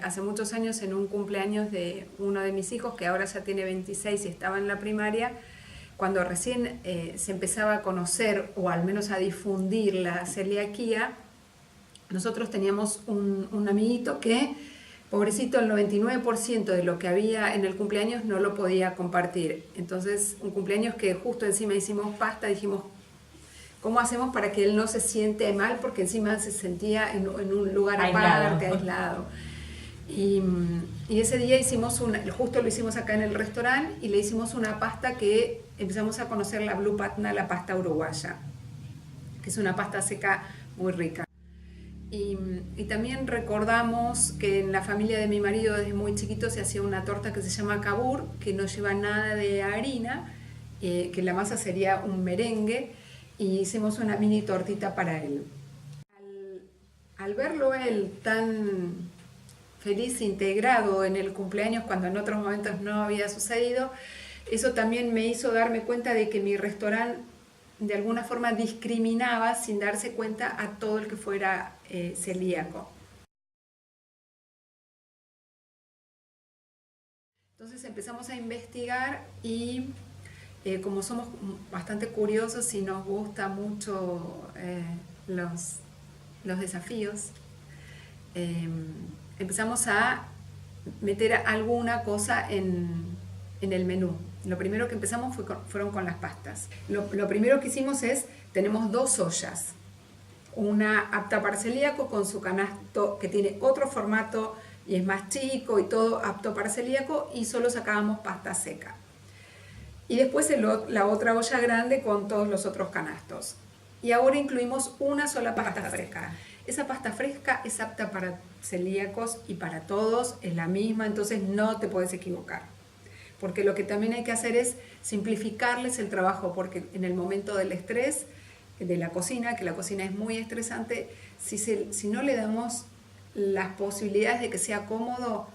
hace muchos años en un cumpleaños de uno de mis hijos, que ahora ya tiene 26 y estaba en la primaria, cuando recién se empezaba a conocer o al menos a difundir la celiaquía. Nosotros teníamos un amiguito que, pobrecito, el 99% de lo que había en el cumpleaños no lo podía compartir. Entonces, un cumpleaños que justo encima hicimos pasta, dijimos, ¿cómo hacemos para que él no se siente mal? Porque encima se sentía en un lugar aparte, aislado. Y ese día hicimos justo lo hicimos acá en el restaurante, y le hicimos una pasta que empezamos a conocer, la Blue Patna, la pasta uruguaya, que es una pasta seca muy rica. Y también recordamos que en la familia de mi marido desde muy chiquito se hacía una torta que se llama kabur, que no lleva nada de harina, que la masa sería un merengue, y hicimos una mini tortita para él. Al verlo él tan feliz, integrado en el cumpleaños cuando en otros momentos no había sucedido, eso también me hizo darme cuenta de que mi restaurante de alguna forma discriminaba sin darse cuenta a todo el que fuera celíaco. Entonces empezamos a investigar y como somos bastante curiosos y nos gusta mucho los desafíos, empezamos a meter alguna cosa en el menú. Lo primero que empezamos fueron con las pastas. Lo primero que hicimos es, tenemos 2 ollas. Una apta para celíaco con su canasto que tiene otro formato y es más chico y todo apto para celíaco, y solo sacábamos pasta seca. Y después la otra olla grande con todos los otros canastos. Y ahora incluimos una sola pasta fresca. Esa pasta fresca es apta para celíacos y para todos, es la misma, entonces no te puedes equivocar. Porque lo que también hay que hacer es simplificarles el trabajo, porque en el momento del estrés de la cocina, que la cocina es muy estresante, si no le damos las posibilidades de que sea cómodo,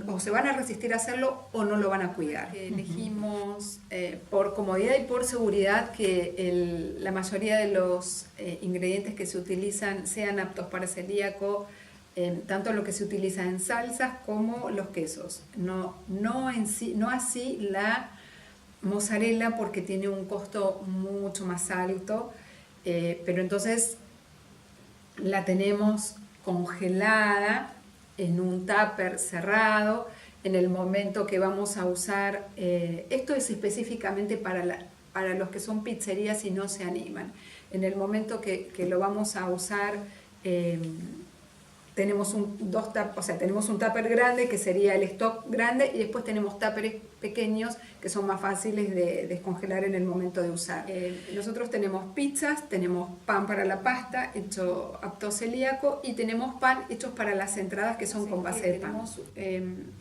o se van a resistir a hacerlo o no lo van a cuidar. Elegimos por comodidad y por seguridad que la mayoría de los ingredientes que se utilizan sean aptos para celíaco, tanto lo que se utiliza en salsas como los quesos. No así la mozzarella, porque tiene un costo mucho más alto, pero entonces la tenemos congelada en un tupper cerrado. En el momento que vamos a usar, esto es específicamente para los que son pizzerías y no se animan. En el momento que lo vamos a usar, tenemos tenemos un tupper grande que sería el stock grande, y después tenemos tuppers pequeños que son más fáciles de descongelar en el momento de usar. Nosotros tenemos pizzas, tenemos pan para la pasta hecho apto celíaco, y tenemos pan hechos para las entradas que son con base de pan. Tenemos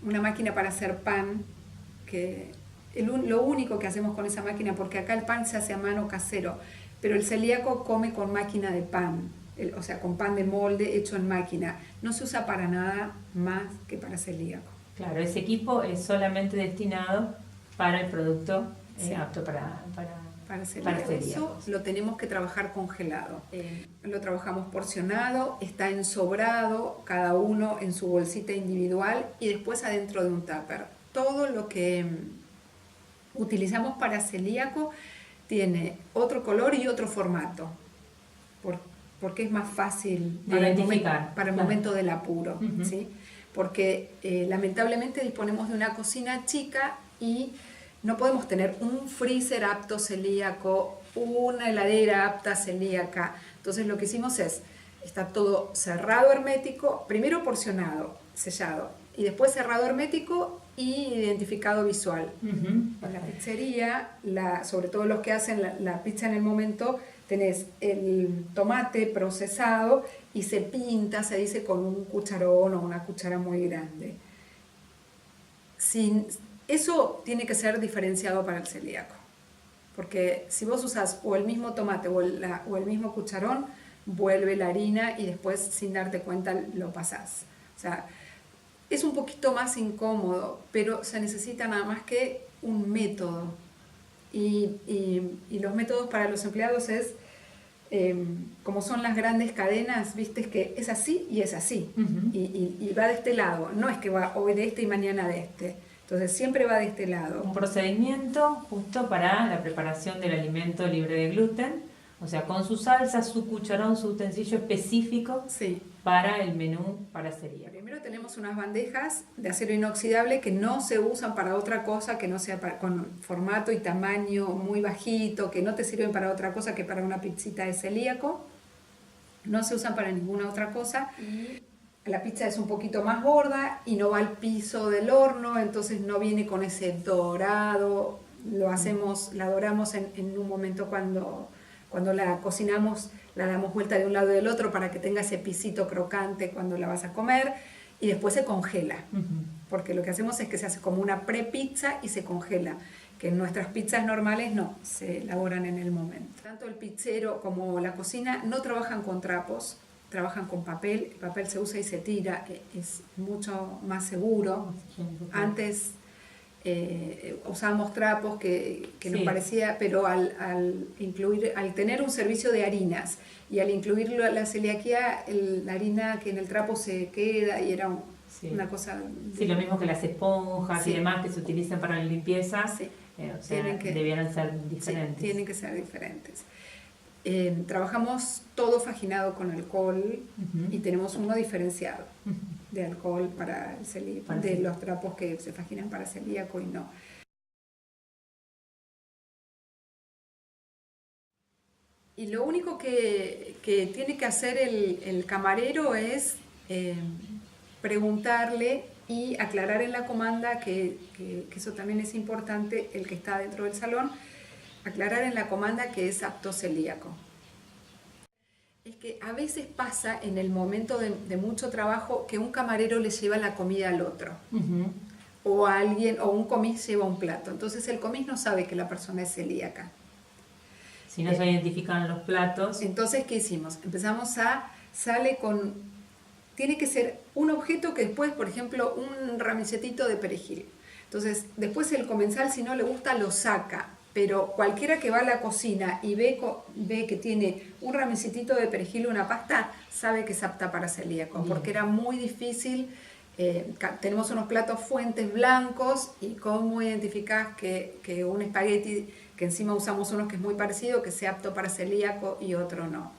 una máquina para hacer pan, que lo único que hacemos con esa máquina, porque acá el pan se hace a mano casero, pero el celíaco come con máquina de pan. O sea, con pan de molde hecho en máquina. No se usa para nada más que para celíaco. Claro, ese equipo es solamente destinado para el producto apto para celíacos. Eso lo tenemos que trabajar congelado. Lo trabajamos porcionado, está ensobrado, cada uno en su bolsita individual, y después adentro de un tupper. Todo lo que utilizamos para celíaco tiene otro color y otro formato, porque es más fácil para el momento del apuro, ¿sí? Porque lamentablemente disponemos de una cocina chica y no podemos tener un freezer apto celíaco, una heladera apta celíaca. Entonces lo que hicimos está todo cerrado hermético, primero porcionado, sellado, y después cerrado hermético y identificado visual. En la pizzería, sobre todo los que hacen la pizza en el momento, tenés el tomate procesado y se pinta, se dice, con un cucharón o una cuchara muy grande. Eso tiene que ser diferenciado para el celíaco, porque si vos usás o el mismo tomate o el mismo cucharón, vuelve la harina y después, sin darte cuenta, lo pasás. O sea, es un poquito más incómodo, pero se necesita nada más que un método. Y los métodos para los empleados es como son las grandes cadenas, viste, es que es así y es así, y va de este lado, no es que va hoy de este y mañana de este, entonces siempre va de este lado. Un procedimiento justo para la preparación del alimento libre de gluten, o sea, con su salsa, su cucharón, su utensilio específico para el menú para celíacos. Primero tenemos unas bandejas de acero inoxidable que no se usan para otra cosa que no sea con formato y tamaño muy bajito, que no te sirven para otra cosa que para una pizzita de celíaco. No se usan para ninguna otra cosa. La pizza es un poquito más gorda y no va al piso del horno, entonces no viene con ese dorado. La doramos en un momento cuando la cocinamos, la damos vuelta de un lado y del otro para que tenga ese pisito crocante cuando la vas a comer, y después se congela, porque lo que hacemos es que se hace como una pre-pizza y se congela, que en nuestras pizzas normales no, se elaboran en el momento. Tanto el pizzero como la cocina no trabajan con trapos, trabajan con papel. El papel se usa y se tira, es mucho más seguro. Antes usábamos trapos que nos parecía, pero al tener un servicio de harinas y al incluirlo a la celiaquía, la harina que en el trapo se queda y era una cosa... Sí, lo mismo que las esponjas y demás que se utilizan para la limpieza, o sea, debieran ser diferentes. Sí, tienen que ser diferentes. Trabajamos todo faginado con alcohol y tenemos uno diferenciado de alcohol para el celíaco, de los trapos que se faginan para celíaco y no. Y lo único que tiene que hacer el camarero es preguntarle y aclarar en la comanda, que eso también es importante, el que está dentro del salón, aclarar en la comanda que es apto celíaco. Es que a veces pasa en el momento de mucho trabajo que un camarero le lleva la comida al otro. O un comis lleva un plato. Entonces el comis no sabe que la persona es celíaca. Si no se identifican los platos. Entonces, ¿qué hicimos? Tiene que ser un objeto que después, por ejemplo, un ramilletito de perejil. Entonces, después el comensal, si no le gusta, lo saca. Pero cualquiera que va a la cocina y ve que tiene un ramilletito de perejil o una pasta, sabe que es apta para celíaco, porque era muy difícil. Tenemos unos platos fuentes blancos, y cómo identificás que un espagueti, que encima usamos uno que es muy parecido, que sea apto para celíaco y otro no.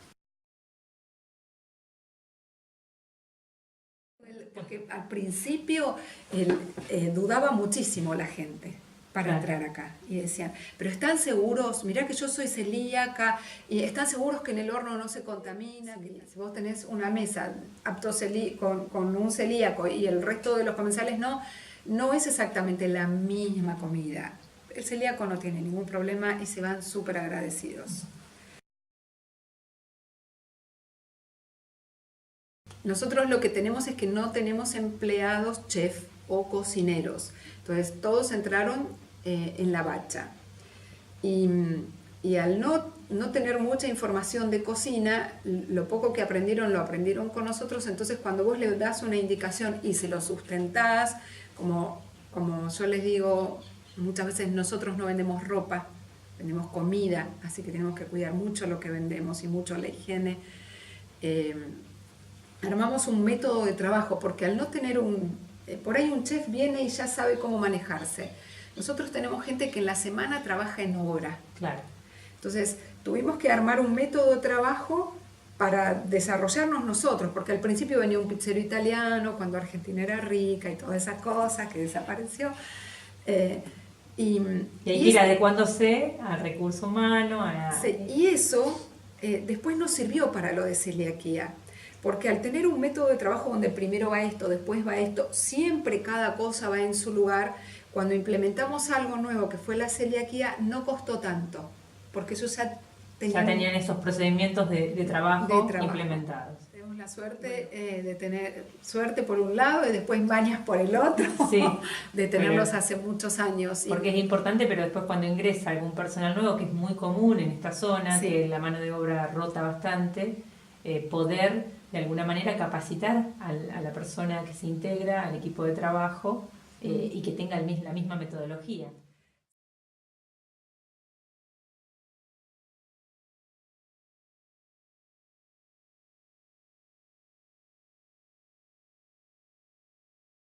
Porque al principio dudaba muchísimo la gente para entrar acá, y decían, pero ¿están seguros? Mirá que yo soy celíaca, y ¿están seguros que en el horno no se contamina? Que si vos tenés una mesa apto con un celíaco y el resto de los comensales no es exactamente la misma comida. El celíaco no tiene ningún problema y se van súper agradecidos. Nosotros lo que tenemos es que no tenemos empleados chef o cocineros. Entonces todos entraron en la bacha. Y al no tener mucha información de cocina, lo poco que aprendieron lo aprendieron con nosotros. Entonces cuando vos le das una indicación y se lo sustentás, como yo les digo, muchas veces nosotros no vendemos ropa, vendemos comida, así que tenemos que cuidar mucho lo que vendemos y mucho la higiene. Armamos un método de trabajo, porque al no tener por ahí un chef viene y ya sabe cómo manejarse. Nosotros tenemos gente que en la semana trabaja en obra. Claro. Entonces tuvimos que armar un método de trabajo para desarrollarnos nosotros, porque al principio venía un pizzero italiano, cuando Argentina era rica y todas esas cosas, que desapareció. Y hay que ir adecuándose al recurso humano. Y eso después nos sirvió para lo de celiaquía. Porque al tener un método de trabajo donde primero va esto, después va esto, siempre cada cosa va en su lugar, cuando implementamos algo nuevo que fue la celiaquía, no costó tanto, porque eso ya tenían esos procedimientos de trabajo implementados. Tenemos la suerte de tener suerte por un lado y después mañas por el otro, de tenerlos hace muchos años. Porque es importante, pero después cuando ingresa algún personal nuevo, que es muy común en esta zona, que la mano de obra rota bastante, poder de alguna manera capacitar a la persona que se integra al equipo de trabajo y que tenga la misma metodología.